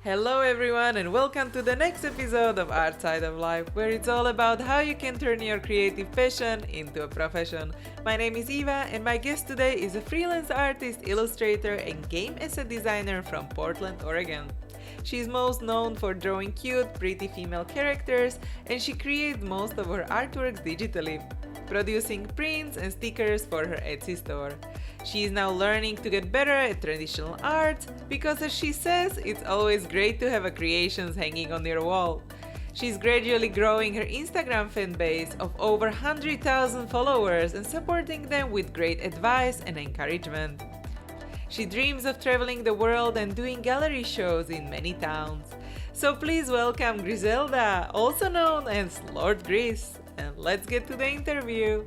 Hello everyone and welcome to the next episode of Art Side of Life, where it's all about how you can turn your creative passion into a profession. My name is Eva and my guest today is a freelance artist, illustrator and game asset designer from Portland, Oregon. She's most known for drawing cute, pretty female characters, and she creates most of her artworks digitally, producing prints and stickers for her Etsy store. She is now learning to get better at traditional art because, as she says, it's always great to have a creations hanging on your wall. She's gradually growing her Instagram fan base of over 100,000 followers and supporting them with great advice and encouragement. She dreams of traveling the world and doing gallery shows in many towns. So please welcome Griselda, also known as Lord Gris, and let's get to the interview.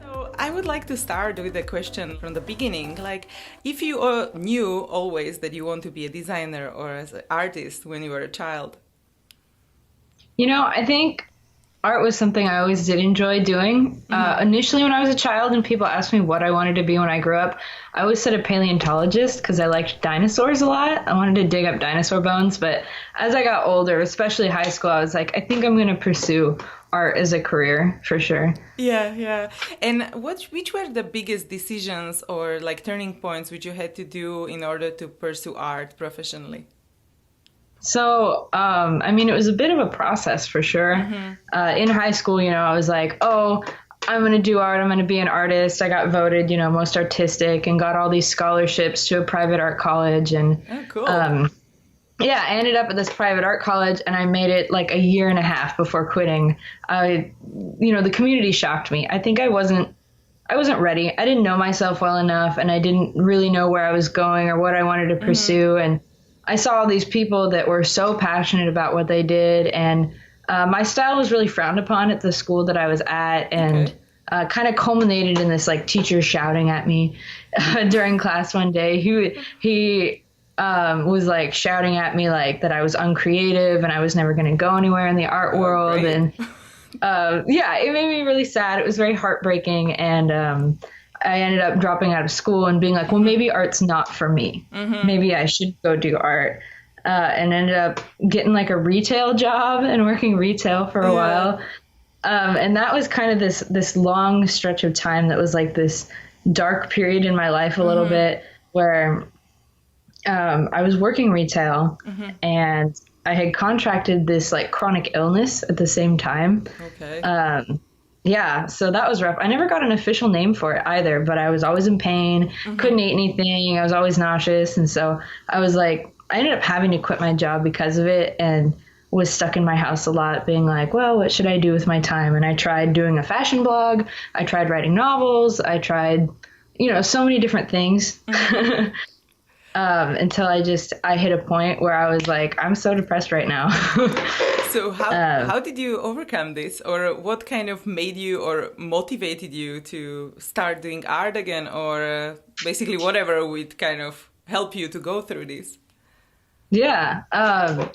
So I would like to start with a question from the beginning. Like, if you knew always that you want to be a designer or as an artist when you were a child? I think art was something I always did enjoy doing. Initially, when I was a child and people asked me what I wanted to be when I grew up, I always said a paleontologist because I liked dinosaurs a lot. I wanted to dig up dinosaur bones. But as I got older, especially high school, I was like, I think I'm going to pursue art as a career for sure. Yeah. And which were the biggest decisions or like turning points which you had to do in order to pursue art professionally? So, it was a bit of a process for sure. In high school, I was like, oh, I'm going to do art. I'm going to be an artist. I got voted, most artistic and got all these scholarships to a private art college. And Oh, cool. I ended up at this private art college and I made it like a year and a half before quitting. The community shocked me. I think I wasn't ready. I didn't know myself well enough and I didn't really know where I was going or what I wanted to pursue. And I saw all these people that were so passionate about what they did, and my style was really frowned upon at the school that I was at, and kind of culminated in this like teacher shouting at me during class one day. He was like shouting at me like that I was uncreative and I was never going to go anywhere in the art world, great. and it made me really sad. It was very heartbreaking, and I ended up dropping out of school and being like, well, maybe art's not for me. Maybe I should go do art. And ended up getting like a retail job and working retail for a while. And that was kind of this long stretch of time that was like this dark period in my life a little bit where I was working retail and I had contracted this like chronic illness at the same time. Okay. So that was rough. I never got an official name for it either, but I was always in pain, couldn't eat anything. I was always nauseous. And so I was like, I ended up having to quit my job because of it and was stuck in my house a lot being like, well, what should I do with my time? And I tried doing a fashion blog. I tried writing novels. I tried, so many different things. Until I hit a point where I was like, I'm so depressed right now. So how did you overcome this, or what kind of made you or motivated you to start doing art again, or basically whatever would kind of help you to go through this? Yeah.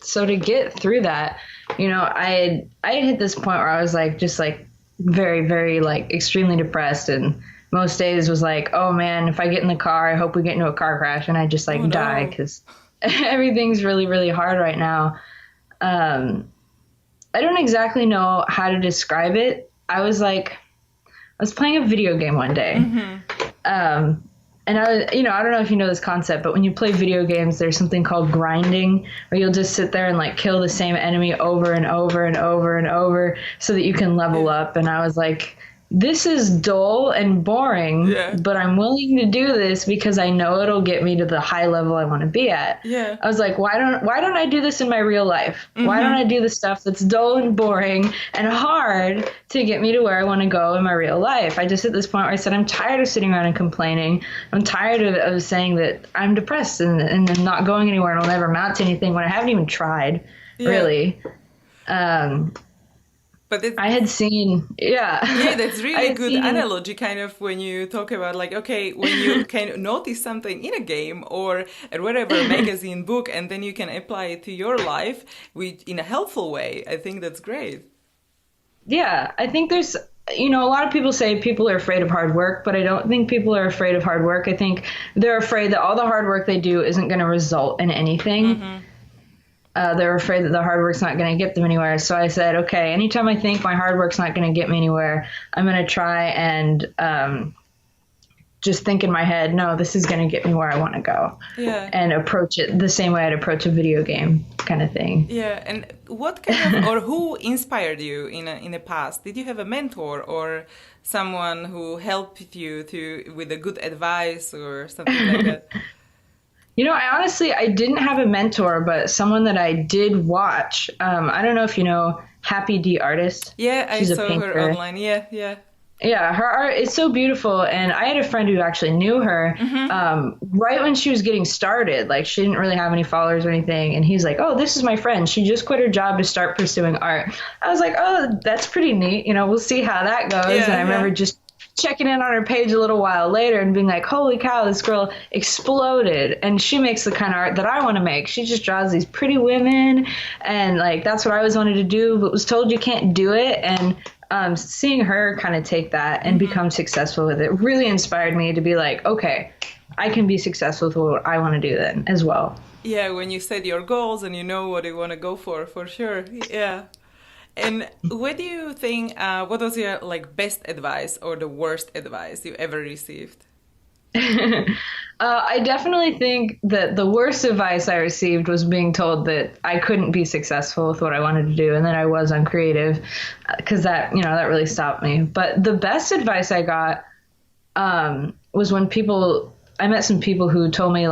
So to get through that, I had hit this point where I was like, just like very, very like extremely depressed, and most days was like, oh man, if I get in the car, I hope we get into a car crash and I just like die because everything's really, really hard right now. I don't exactly know how to describe it. I was playing a video game one day. And I don't know if you know this concept, but when you play video games, there's something called grinding, where you'll just sit there and like kill the same enemy over and over and over and over so that you can level up. And I was like, this is dull and boring, but I'm willing to do this because I know it'll get me to the high level I want to be at. I was like, why don't I do this in my real life? Why don't I do the stuff that's dull and boring and hard to get me to where I want to go in my real life? I just hit this point where I said, I'm tired of sitting around and complaining. I'm tired of saying that I'm depressed and I'm not going anywhere and I'll never amount to anything when I haven't even tried, really. But I had seen, Yeah, that's really good analogy, kind of, when you talk about like, okay, when you can notice something in a game or at whatever magazine, book, and then you can apply it to your life in a helpful way. I think that's great. Yeah, I think there's a lot of people say people are afraid of hard work, but I don't think people are afraid of hard work. I think they're afraid that all the hard work they do isn't going to result in anything. They're afraid that the hard work's not going to get them anywhere. So I said, okay, anytime I think my hard work's not going to get me anywhere, I'm going to try and just think in my head, no, this is going to get me where I want to go. Yeah. And approach it the same way I'd approach a video game kind of thing. Yeah. And what kind of, or who inspired you in the past? Did you have a mentor or someone who helped you with a good advice or something like that? I didn't have a mentor, but someone that I did watch. I don't know if you know Happy D Artist. Yeah, She's I saw her online. Yeah, yeah. Yeah, her art is so beautiful. And I had a friend who actually knew her right when she was getting started. Like, she didn't really have any followers or anything. And he's like, oh, this is my friend. She just quit her job to start pursuing art. I was like, oh, that's pretty neat. We'll see how that goes. Yeah, and I remember just checking in on her page a little while later and being like, holy cow, this girl exploded. And she makes the kind of art that I want to make. She just draws these pretty women. And like, that's what I always wanted to do, but was told you can't do it. And seeing her kind of take that and become successful with it really inspired me to be like, okay, I can be successful with what I want to do then as well. Yeah, when you set your goals and you know what you want to go for sure. Yeah. And what do you think, what was your best advice or the worst advice you ever received? I definitely think that the worst advice I received was being told that I couldn't be successful with what I wanted to do and that I was uncreative, because that really stopped me. But the best advice I got was when I met some people who told me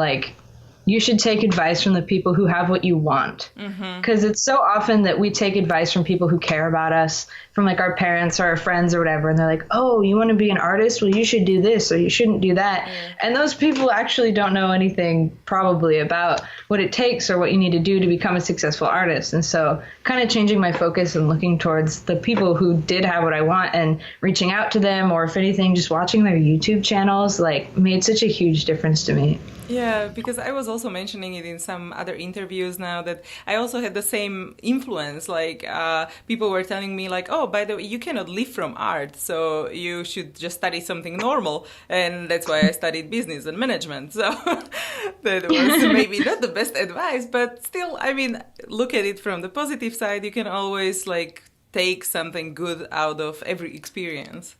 you should take advice from the people who have what you want. Because it's so often that we take advice from people who care about us, from our parents or our friends or whatever. And they're like, oh, you want to be an artist? Well, you should do this or you shouldn't do that. And those people actually don't know anything probably about what it takes or what you need to do to become a successful artist. And so kind of changing my focus and looking towards the people who did have what I want and reaching out to them, or if anything, just watching their YouTube channels, made such a huge difference to me. Yeah, because I was also mentioning it in some other interviews now that I also had the same influence. People were telling me oh, by the way, you cannot live from art, so you should just study something normal. And that's why I studied business and management. So that was maybe not the best advice, but still, look at it from the positive side. You can always take something good out of every experience.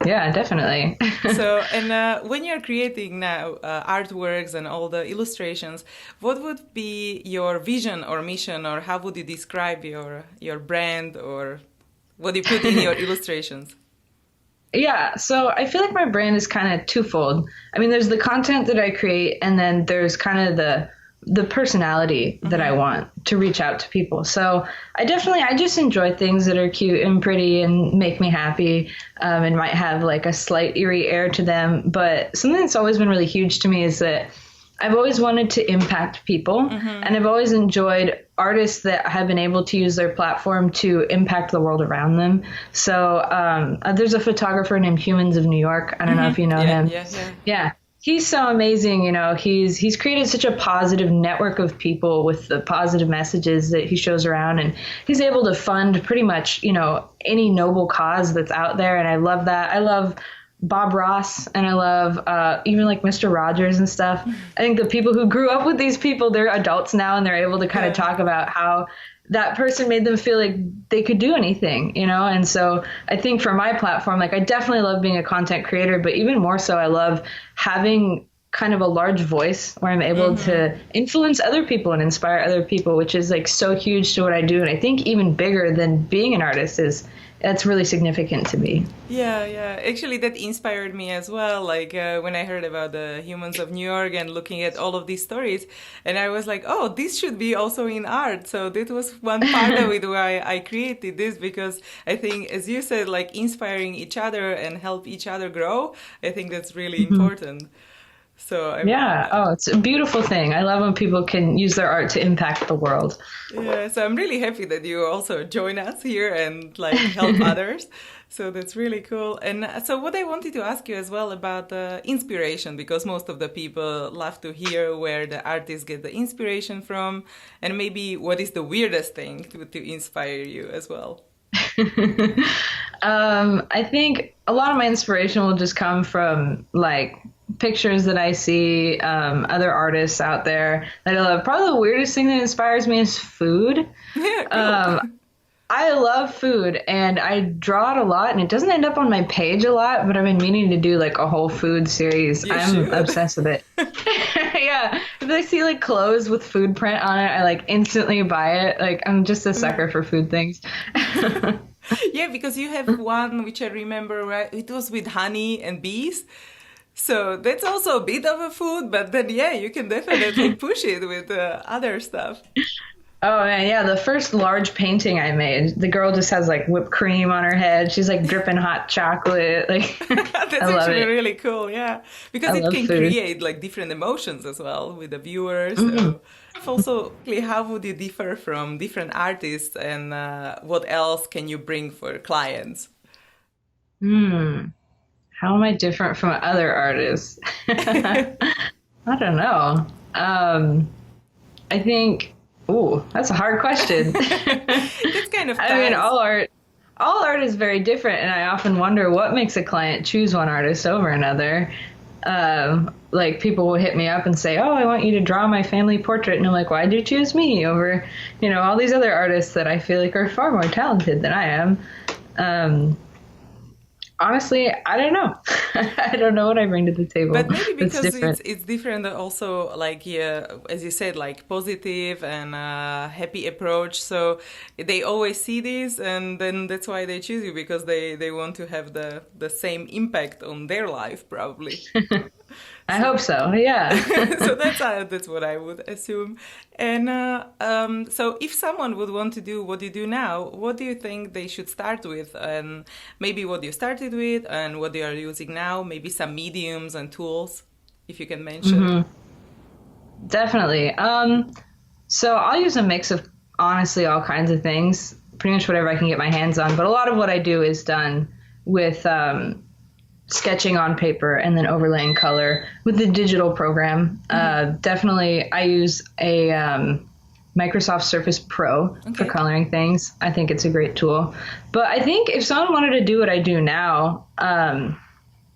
Yeah, definitely. So, and when you're creating now artworks and all the illustrations, what would be your vision or mission, or how would you describe your brand, or what do you put in your illustrations? Yeah, so I feel like my brand is kind of twofold. There's the content that I create, and then there's kind of the personality that I want to reach out to people. So I just enjoy things that are cute and pretty and make me happy, and might have a slight eerie air to them. But something that's always been really huge to me is that I've always wanted to impact people, and I've always enjoyed artists that have been able to use their platform to impact the world around them. So there's a photographer named Humans of New York. I don't know if you know him. Yeah. He's so amazing. He's created such a positive network of people with the positive messages that he shows around, and he's able to fund pretty much, any noble cause that's out there. And I love that. I love Bob Ross, and I love even Mr. Rogers and stuff. I think the people who grew up with these people, they're adults now, and they're able to kind of talk about how that person made them feel like they could do anything, And so I think for my platform, I definitely love being a content creator, but even more so, I love having kind of a large voice where I'm able to influence other people and inspire other people, which is so huge to what I do. And I think even bigger than being an artist that's really significant to me. Yeah. Actually, that inspired me as well. When I heard about the Humans of New York and looking at all of these stories, and I was like, oh, this should be also in art. So that was one part of it why I created this, because I think, as you said, inspiring each other and help each other grow, I think that's really important. So it's a beautiful thing. I love when people can use their art to impact the world. Yeah, so I'm really happy that you also join us here and help others. So that's really cool. And so what I wanted to ask you as well about the inspiration, because most of the people love to hear where the artists get the inspiration from, and maybe what is the weirdest thing to inspire you as well. I think a lot of my inspiration will just come from like pictures that I see, other artists out there that I love. Probably the weirdest thing that inspires me is food. Yeah, Um, cool. I love food and I draw it a lot and it doesn't end up on my page a lot, but I've been meaning to do like a whole food series. You I'm should. obsessed with it. Yeah. If I see like clothes with food print on it, I like instantly buy it. Like I'm just a sucker for food things. Yeah, because you have one which I remember, right? It was with honey and bees. So that's also a bit of a food, but then yeah, you can definitely push it with other stuff. Oh man, yeah, the first large painting I made, the girl just has like whipped cream on her head. She's like dripping hot chocolate. Like That's I love actually it. really cool, yeah. Because I it love can food. create like different emotions as well with the viewers. Mhm. So also, how would you differ from different artists and what else can you bring for clients? Hmm. How am I different from other artists? I don't know. I think, ooh, that's a hard question. That's kind of I mean, ties. all art is very different, and I often wonder what makes a client choose one artist over another. Like people will hit me up and say, "Oh, I want you to draw my family portrait," and I'm like, "Why did you choose me over, all these other artists that I feel like are far more talented than I am?" Um, Honestly, I don't know. I don't know what I bring to the table But maybe that's because different. it's different also like yeah, as you said, like positive and happy approach. So they always see this and then that's why they choose you because they want to have the same impact on their life probably. I So hope so. Yeah. so that's what I would assume. And so if someone would want to do what you do now, what do you think they should start with? And maybe what you started with and what they are using now, maybe some mediums and tools, if you can mention. Hmm. Definitely. So I'll use a mix of honestly all kinds of things, pretty much whatever I can get my hands on. But a lot of what I do is done with sketching on paper and then overlaying color with the digital program. Definitely, I use a Microsoft Surface Pro for Okay. coloring things. I think it's a great tool. But I think if someone wanted to do what I do now,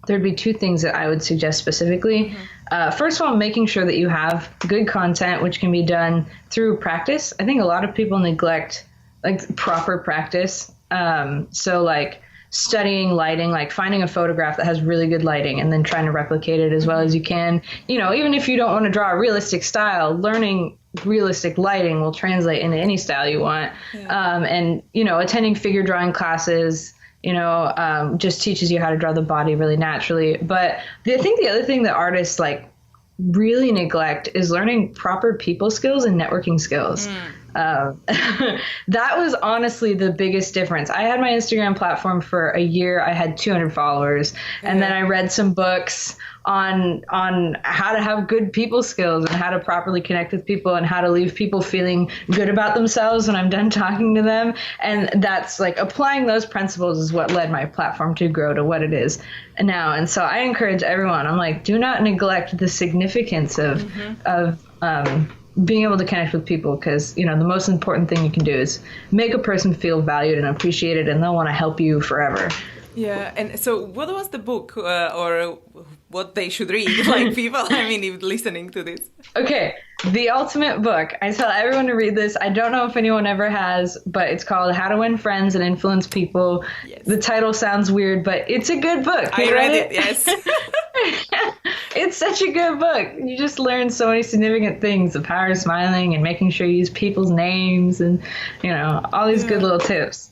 there'd be two things that I would suggest specifically. First of all, making sure that you have good content, which can be done through practice. I think a lot of people neglect like proper practice. So like studying lighting, like finding a photograph that has really good lighting and then trying to replicate it as well as you can. Even if you don't want to draw a realistic style, learning realistic lighting will translate into any style you want. Yeah. And attending figure drawing classes, just teaches you how to draw the body really naturally. But I think the other thing that artists like really neglect is learning proper people skills and networking skills. That was honestly the biggest difference. I had my Instagram platform for a year. I had 200 followers, and then Yeah. I read some books on how to have good people skills and how to properly connect with people and how to leave people feeling good about themselves when I'm done talking to them. And that's like applying those principles is what led my platform to grow to what it is now. And so I encourage everyone. I'm like, do not neglect the significance of being able to connect with people because the most important thing you can do is make a person feel valued and appreciated and they'll want to help you forever. Yeah, and so what was the book or what they should read? Like people, I mean, if listening to this. Okay, the ultimate book. I tell everyone to read this. I don't know if anyone ever has, but it's called How to Win Friends and Influence People. Yes. The title sounds weird, but it's a good book. I You read it, yes. It's such a good book. You just learn so many significant things, the power of smiling and making sure you use people's names and, all these good Yeah. little tips.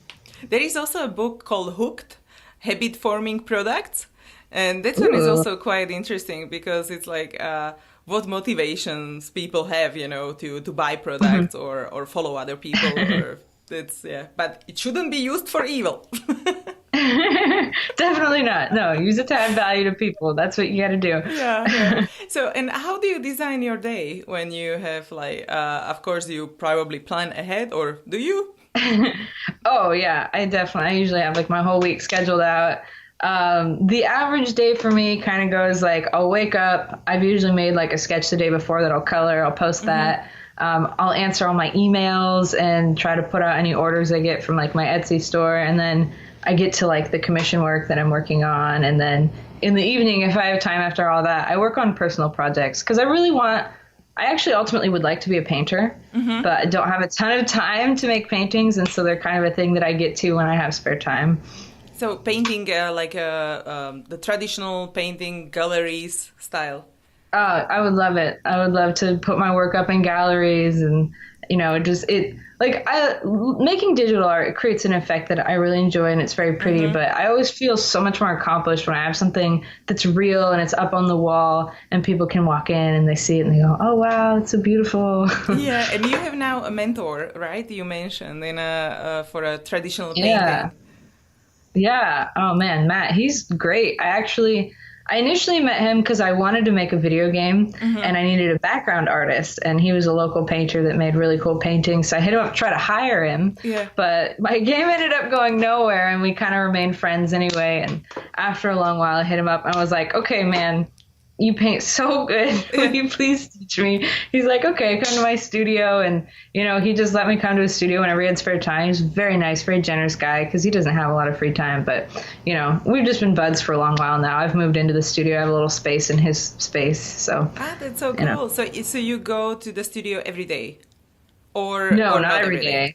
There is also a book called Hooked, Habit Forming Products. And that one is Ooh. also quite interesting because it's like what motivations people have, to buy products or follow other people. Or it's, yeah, but it shouldn't be used for evil. Definitely not. No, use it to add value to people. That's what you got to do. Yeah, yeah. So, and how do you design your day when you have like, of course, you probably plan ahead, or do you? Oh yeah, I usually have like my whole week scheduled out. The average day for me kind of goes like I'll wake up. I've usually made like a sketch the day before that I'll color. I'll post that. I'll answer all my emails and try to put out any orders I get from like my Etsy store, and then I get to like the commission work that I'm working on. And then in the evening, if I have time after all that, I work on personal projects because I actually ultimately would like to be a painter, but I don't have a ton of time to make paintings. And so they're kind of a thing that I get to when I have spare time. So painting the traditional painting galleries style. I would love it. I would love to put my work up in galleries and, making digital art, it creates an effect that I really enjoy and it's very pretty, but I always feel so much more accomplished when I have something that's real and it's up on the wall and people can walk in and they see it and they go, oh, wow, it's so beautiful. Yeah. And you have now a mentor, right? You mentioned for a traditional painting. Yeah. Oh man, Matt, he's great. I initially met him because I wanted to make a video game and I needed a background artist, and he was a local painter that made really cool paintings. So I hit him up to try to hire him, but my game ended up going nowhere and we kind of remained friends anyway. And after a long while I hit him up and I was like, okay, man, you paint so good. Will you please teach me? He's like, okay, come to my studio. And, he just let me come to his studio whenever he had spare time. He's very nice, very generous guy because he doesn't have a lot of free time. But, we've just been buds for a long while now. I've moved into the studio. I have a little space in his space. So that's so cool. So you go to the studio every day? Or not every day.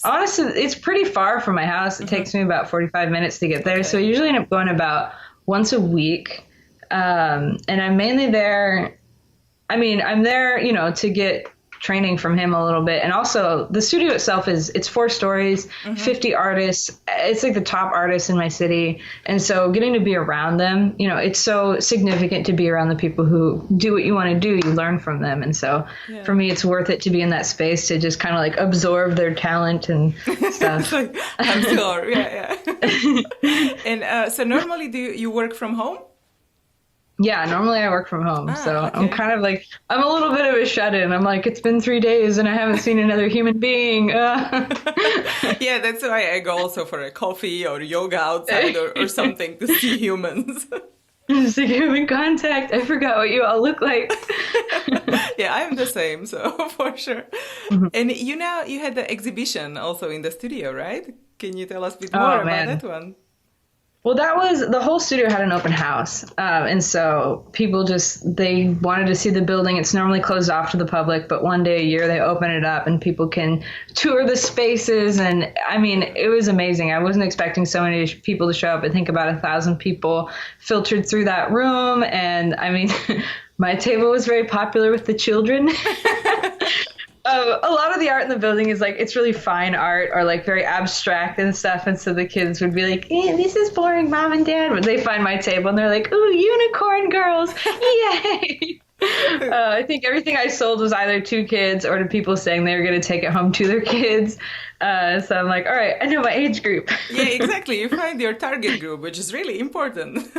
Honestly, it's pretty far from my house. It takes me about 45 minutes to get there. So I usually end up going about once a week. And I'm mainly there. I'm there, to get training from him a little bit. And also the studio itself it's 4 stories, 50 artists. It's like the top artists in my city. And so getting to be around them, it's so significant to be around the people who do what you want to do. You learn from them. And so for me, it's worth it to be in that space to just kind of like absorb their talent and stuff. I'm sure. Yeah. And so normally do you work from home? Yeah, normally I work from home. Okay. I'm kind of like, I'm a little bit of a shut-in. I'm like, it's been 3 days and I haven't seen another human being. Yeah, that's why I go also for a coffee or yoga outside or something to see humans. Just like human contact. I forgot what you all look like. Yeah, I'm the same, so for sure. And you had the exhibition also in the studio, right? Can you tell us a bit more about that one? Well, the whole studio had an open house. And so people they wanted to see the building. It's normally closed off to the public, but one day a year they open it up and people can tour the spaces. And it was amazing. I wasn't expecting so many people to show up. I think about 1,000 people filtered through that room. And my table was very popular with the children. A lot of the art in the building is it's really fine art or very abstract and stuff. And so the kids would be like, this is boring, Mom and Dad. But they find my table and they're like, ooh, unicorn girls. Yay. I think everything I sold was either to kids or to people saying they were going to take it home to their kids. So I'm like, all right, I know my age group. Yeah, exactly. You find your target group, which is really important.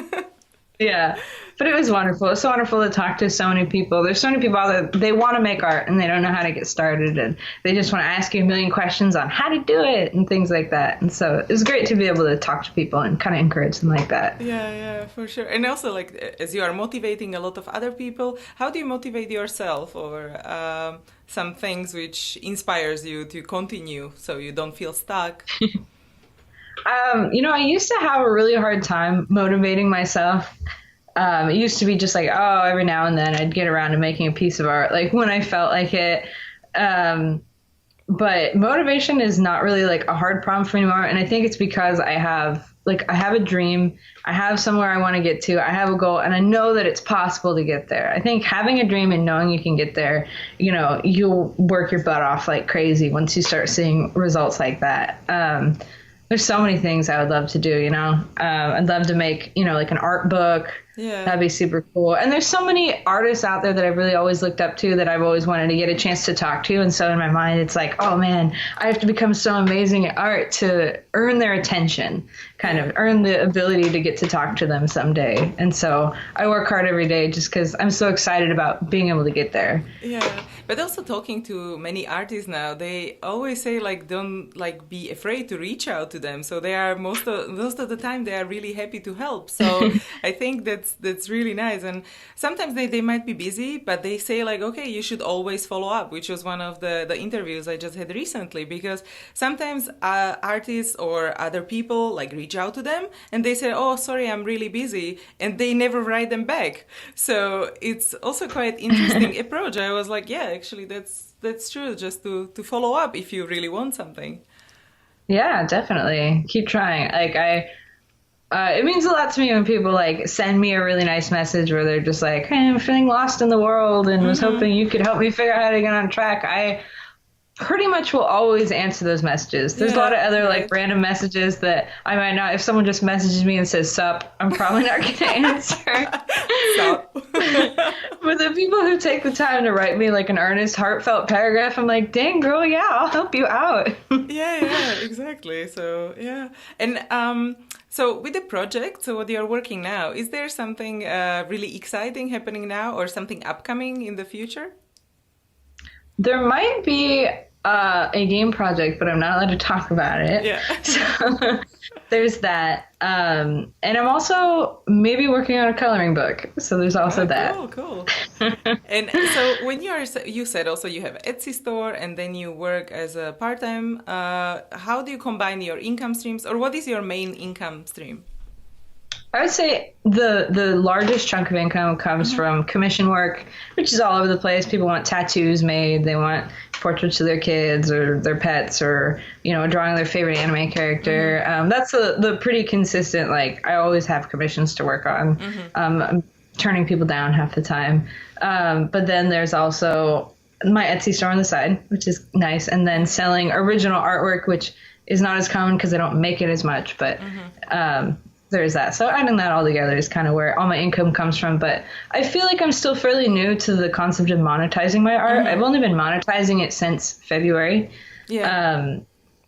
Yeah, but it was wonderful. It's so wonderful to talk to so many people. There's so many people out there, they want to make art and they don't know how to get started. And they just want to ask you a million questions on how to do it and things like that. And so it was great to be able to talk to people and kind of encourage them like that. Yeah, for sure. And also, as you are motivating a lot of other people, how do you motivate yourself or some things which inspires you to continue so you don't feel stuck? I used to have a really hard time motivating myself. It used to be just every now and then I'd get around to making a piece of art, when I felt like it. But motivation is not really a hard problem for me anymore. And I think it's because I have a dream. I have somewhere I want to get to. I have a goal and I know that it's possible to get there. I think having a dream and knowing you can get there, you'll work your butt off like crazy once you start seeing results like that. There's so many things I would love to do, I'd love to make, an art book. Yeah. That'd be super cool. And there's so many artists out there that I've really always looked up to that I've always wanted to get a chance to talk to. And so in my mind, it's oh man, I have to become so amazing at art to earn their attention. kind of earn the ability to get to talk to them someday. And so I work hard every day just because I'm so excited about being able to get there. Yeah, but also talking to many artists now, they always say like don't like be afraid to reach out to them. So they are most of the time they are really happy to help. So I think that's really nice. And sometimes they might be busy, but they say like, okay, you should always follow up, which was one of the interviews I just had recently, because sometimes artists or other people like reach out to them and they say, oh, sorry, I'm really busy, and they never write them back. So it's also quite interesting approach. I was like, yeah, actually that's true, just to follow up if you really want something. Yeah, definitely. Keep trying. Like it means a lot to me when people like send me a really nice message where they're just like, hey, I'm feeling lost in the world and was hoping you could help me figure out how to get on track. I pretty much will always answer those messages. There's a lot of other like random messages that I might not, if someone just messages me and says sup, I'm probably not going to answer. Sup. But the people who take the time to write me like an earnest, heartfelt paragraph, I'm like, dang girl, yeah, I'll help you out. Yeah, exactly. So yeah. And so with the project, so what you're working now, is there something really exciting happening now or something upcoming in the future? There might be a game project, but I'm not allowed to talk about it. Yeah. So there's that. And I'm also maybe working on a coloring book. So there's also that. Cool. And so when you said also you have an Etsy store and then you work as a part-time, how do you combine your income streams, or what is your main income stream? I would say the largest chunk of income comes from commission work, which is all over the place. People want tattoos made. They want portraits of their kids or their pets, or, you know, drawing their favorite anime character. That's the pretty consistent, like, I always have commissions to work on. I'm turning people down half the time. But then there's also my Etsy store on the side, which is nice. And then selling original artwork, which is not as common because I don't make it as much, but there's that. So adding that all together is kind of where all my income comes from. But I feel like I'm still fairly new to the concept of monetizing my art. I've only been monetizing it since February. Yeah.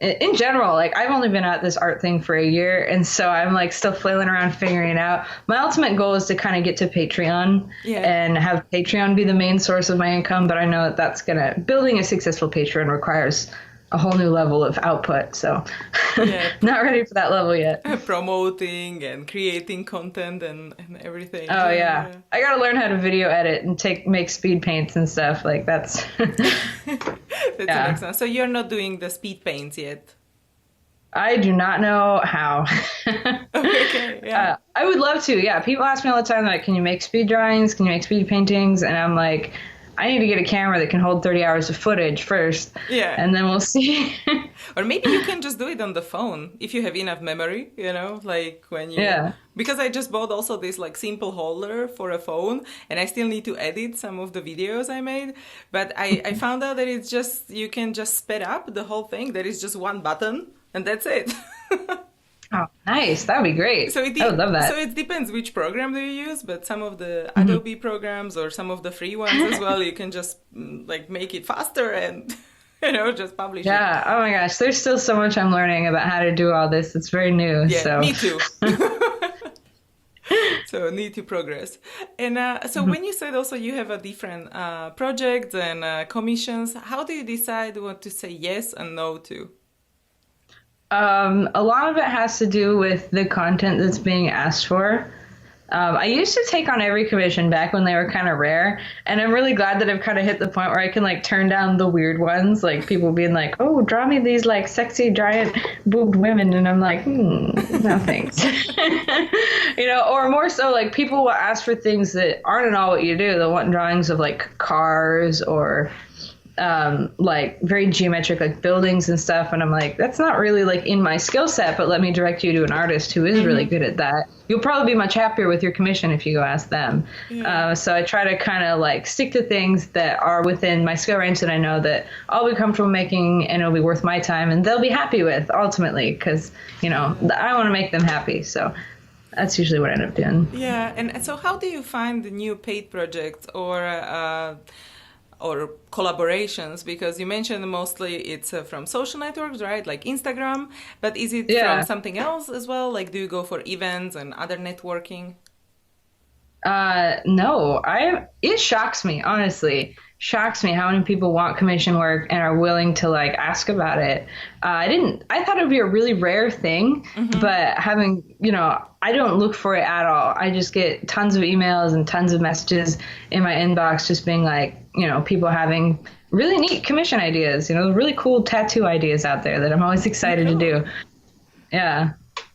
In general, like, I've only been at this art thing for a year, and so I'm like still flailing around figuring it out. My ultimate goal is to kind of get to Patreon and have Patreon be the main source of my income. But I know that's building a successful Patreon requires a whole new level of output, so not ready for that level yet. Promoting and creating content and everything. Oh yeah. I gotta learn how to video edit and make speed paints and stuff. Like that's excellent. So you're not doing the speed paints yet? I do not know how. Okay, yeah. I would love to. Yeah, people ask me all the time, like, can you make speed drawings? Can you make speed paintings? And I'm like, I need to get a camera that can hold 30 hours of footage first. Yeah. And then we'll see. Or maybe you can just do it on the phone if you have enough memory, you know, like when you... Yeah. Because I just bought also this like simple holder for a phone, and I still need to edit some of the videos I made. But I found out that it's just, you can just speed up the whole thing. There is just one button and that's it. Oh, nice. That would be great. I would love that. So it depends which program do you use, but some of the Adobe programs or some of the free ones as well, you can just like make it faster and, you know, just publish it. Yeah. Oh my gosh. There's still so much I'm learning about how to do all this. It's very new. Yeah, so. Me too. So need to progress. And so when you said also you have a different projects and commissions, how do you decide what to say yes and no to? A lot of it has to do with the content that's being asked for. I used to take on every commission back when they were kind of rare, and I'm really glad that I've kind of hit the point where I can like turn down the weird ones, like people being like, oh, draw me these like sexy giant boobed women, and I'm like, no thanks. You know, or more so like people will ask for things that aren't at all what you do. They'll want drawings of like cars or like very geometric, like buildings and stuff. And I'm like, that's not really like in my skill set, but let me direct you to an artist who is really good at that. You'll probably be much happier with your commission if you go ask them. Yeah. So I try to kind of like stick to things that are within my skill range that I know that I'll be comfortable making and it'll be worth my time and they'll be happy with ultimately, because, you know, I want to make them happy. So that's usually what I end up doing. Yeah. And so how do you find the new paid projects or or collaborations? Because you mentioned mostly it's from social networks, right? Like Instagram, but is it from something else as well? Like, do you go for events and other networking? No, it shocks me, honestly. Shocks me how many people want commission work and are willing to like ask about it. I thought it would be a really rare thing, but I don't look for it at all. I just get tons of emails and tons of messages in my inbox just being like, people having really neat commission ideas, really cool tattoo ideas out there that I'm always excited to do. Yeah.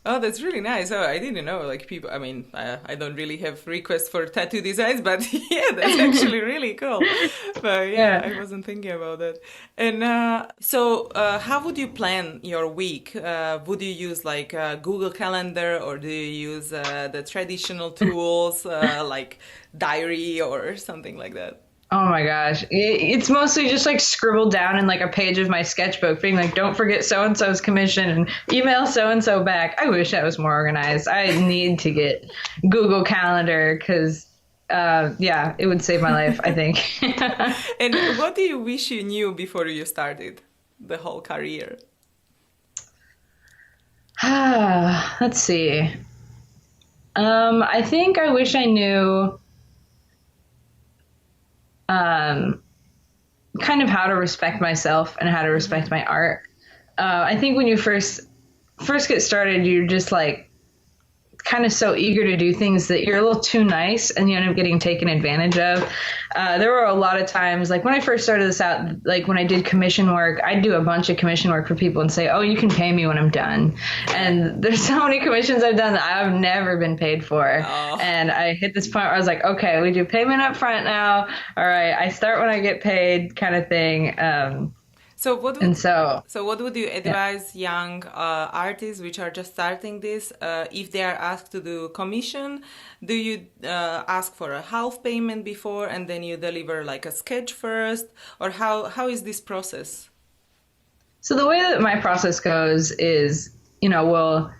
Oh, that's really nice. Oh, I didn't know. Like people, I mean, I don't really have requests for tattoo designs, but yeah, that's actually really cool. But yeah, I wasn't thinking about that. And so how would you plan your week? Would you use like Google Calendar, or do you use the traditional tools like diary or something like that? Oh my gosh. It's mostly just like scribbled down in like a page of my sketchbook being like, don't forget so-and-so's commission and email so-and-so back. I wish I was more organized. I need to get Google Calendar because, it would save my life, I think. And what do you wish you knew before you started the whole career? Let's see. I think I wish I knew kind of how to respect myself and how to respect my art. I think when you first get started, you're just like kind of so eager to do things that you're a little too nice and you end up getting taken advantage of. There were a lot of times, like when I first started this out, like when I did commission work, I'd do a bunch of commission work for people and say, oh, you can pay me when I'm done. And there's so many commissions I've done that I've never been paid for. Oh. And I hit this point where I was like, okay, we do payment up front now. All right, I start when I get paid kind of thing. So what would you advise young artists which are just starting this if they are asked to do commission? Do you ask for a half payment before and then you deliver like a sketch first, or how is this process? So the way that my process goes is, we will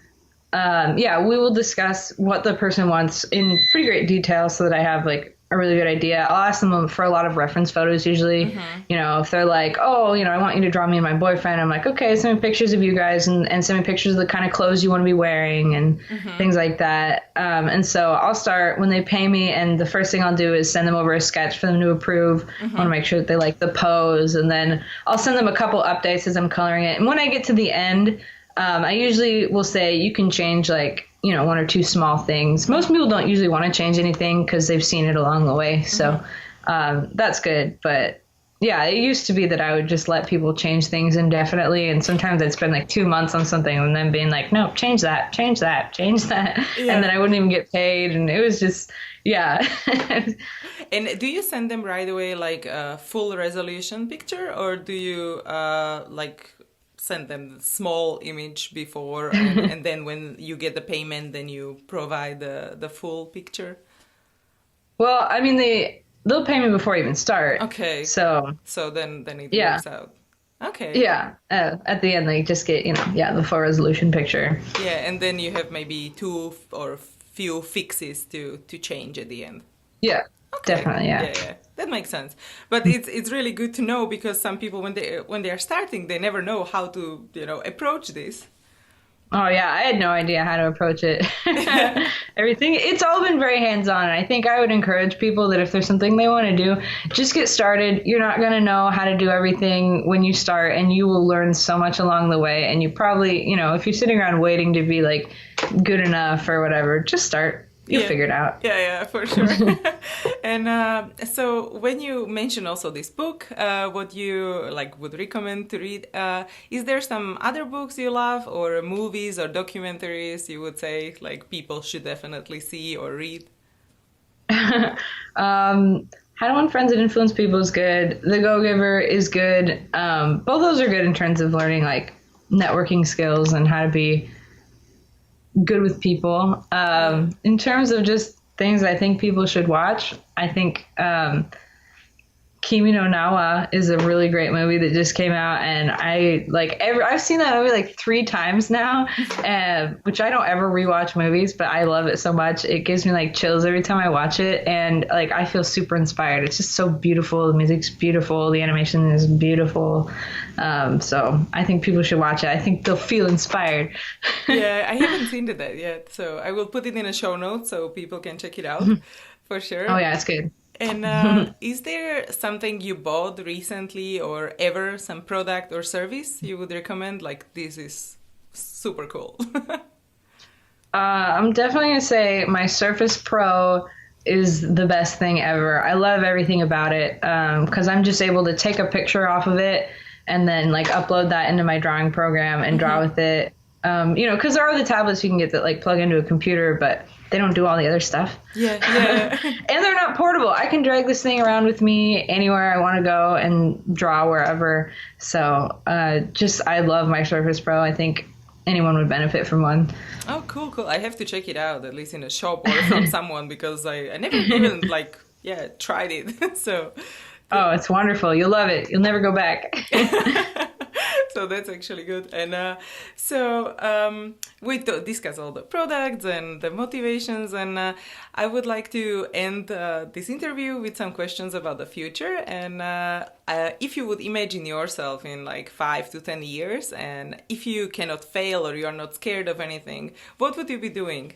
discuss what the person wants in pretty great detail so that I have like a really good idea. I'll ask them for a lot of reference photos usually. If they're like, oh, I want you to draw me and my boyfriend. I'm like, okay, send me pictures of you guys and send me pictures of the kind of clothes you want to be wearing and things like that. And so I'll start when they pay me, and the first thing I'll do is send them over a sketch for them to approve. I want to make sure that they like the pose, and then I'll send them a couple updates as I'm coloring it. And when I get to the end, I usually will say you can change like, one or two small things. Most people don't usually want to change anything because they've seen it along the way. So that's good. But yeah, it used to be that I would just let people change things indefinitely. And sometimes I'd spend like 2 months on something and then being like, no, change that. Yeah. And then I wouldn't even get paid. And it was just, yeah. And do you send them right away like a full resolution picture, or do you send them the small image before and then when you get the payment then you provide the full picture? Well, I mean they'll pay me before I even start. Okay. So then it works out. Okay. Yeah. At the end they just get the full resolution picture. Yeah, and then you have maybe 2 or few fixes to change at the end. Yeah. Okay. Definitely, yeah. That makes sense. But it's really good to know, because some people when they are starting, they never know how to, approach this. Oh yeah, I had no idea how to approach it. Everything, it's all been very hands-on. And I think I would encourage people that if there's something they want to do, just get started. You're not going to know how to do everything when you start, and you will learn so much along the way. And you probably, if you're sitting around waiting to be like good enough or whatever, just start. You'll figure it out. Yeah, for sure. And so when you mention also this book, what you would recommend to read, is there some other books you love, or movies or documentaries you would say like people should definitely see or read? How to Win Friends and Influence People is good. The Go-Giver is good. Both those are good in terms of learning like networking skills and how to be good with people. In terms of just things I think people should watch, I think Kimi no Nawa is a really great movie that just came out, and I've seen that movie like 3 times now, which I don't ever rewatch movies, but I love it so much. It gives me like chills every time I watch it, and like I feel super inspired. It's just so beautiful. The music's beautiful. The animation is beautiful. So I think people should watch it. I think they'll feel inspired. Yeah, I haven't seen it yet, so I will put it in a show note so people can check it out for sure. Oh yeah, it's good. And is there something you bought recently or ever, some product or service you would recommend? Like, this is super cool. I'm definitely going to say my Surface Pro is the best thing ever. I love everything about it because I'm just able to take a picture off of it and then like upload that into my drawing program and draw with it. Because there are the tablets you can get that like plug into a computer, but they don't do all the other stuff. Yeah. And they're not portable. I can drag this thing around with me anywhere I want to go and draw wherever. So I love my Surface Pro. I think anyone would benefit from one. Oh, cool. I have to check it out, at least in a shop or from someone, because I never even tried it. So. Oh, it's wonderful. You'll love it. You'll never go back. So that's actually good. And we discuss all the products and the motivations. And I would like to end this interview with some questions about the future. And if you would imagine yourself in like 5 to 10 years, and if you cannot fail or you're not scared of anything, what would you be doing?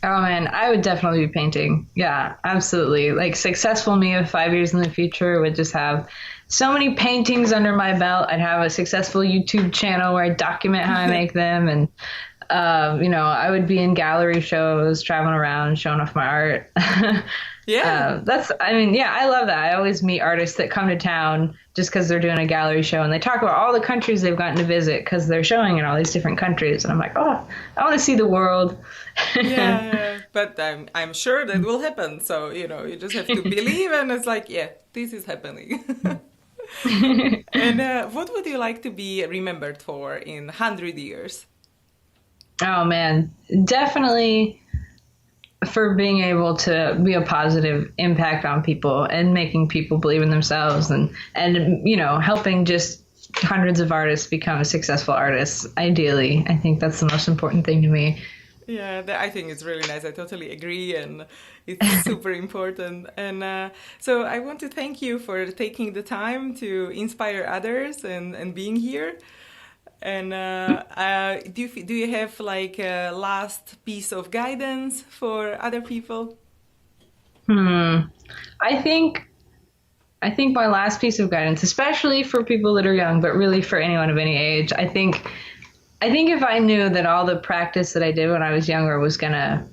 Oh man, I would definitely be painting. Yeah, absolutely. Like successful me of 5 years in the future would just have so many paintings under my belt. I'd have a successful YouTube channel where I document how I make them. And, I would be in gallery shows, traveling around, showing off my art. Yeah. I love that. I always meet artists that come to town just because they're doing a gallery show and they talk about all the countries they've gotten to visit because they're showing in all these different countries. And I'm like, oh, I want to see the world. Yeah, but I'm sure that will happen. So, you just have to believe, and it's like, yeah, this is happening. And what would you like to be remembered for in 100 years? Oh, man, definitely for being able to be a positive impact on people and making people believe in themselves and helping just hundreds of artists become successful artists. Ideally, I think that's the most important thing to me. Yeah, I think it's really nice. I totally agree, and it's super important. And so I want to thank you for taking the time to inspire others and being here. And do you have like a last piece of guidance for other people? I think my last piece of guidance, especially for people that are young, but really for anyone of any age, I think if I knew that all the practice that I did when I was younger was going to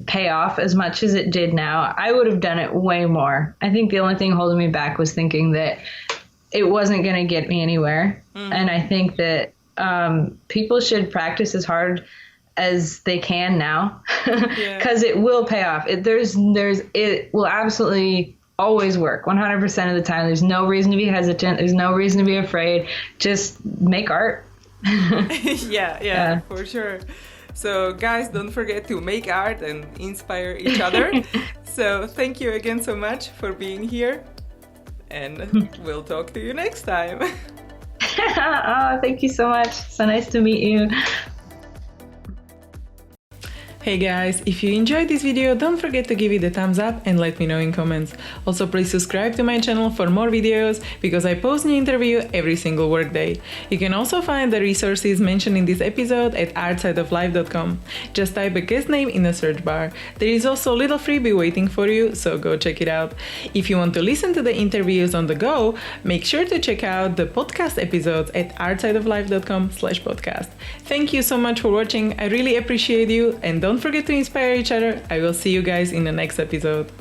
pay off as much as it did now, I would have done it way more. I think the only thing holding me back was thinking that it wasn't going to get me anywhere. And I think that people should practice as hard as they can now because it will pay off. It will absolutely always work 100% of the time. There's no reason to be hesitant. There's no reason to be afraid. Just make art. Yeah, for sure. So guys, don't forget to make art and inspire each other. So thank you again so much for being here, and we'll talk to you next time. Oh, thank you so much. So nice to meet you. Hey guys, if you enjoyed this video, don't forget to give it a thumbs up and let me know in comments. Also, please subscribe to my channel for more videos because I post new interview every single workday. You can also find the resources mentioned in this episode at artsideoflife.com. Just type a guest name in the search bar. There is also a little freebie waiting for you, so go check it out. If you want to listen to the interviews on the go, make sure to check out the podcast episodes at artsideoflife.com/podcast. Thank you so much for watching. I really appreciate you, and don't forget to inspire each other. I will see you guys in the next episode.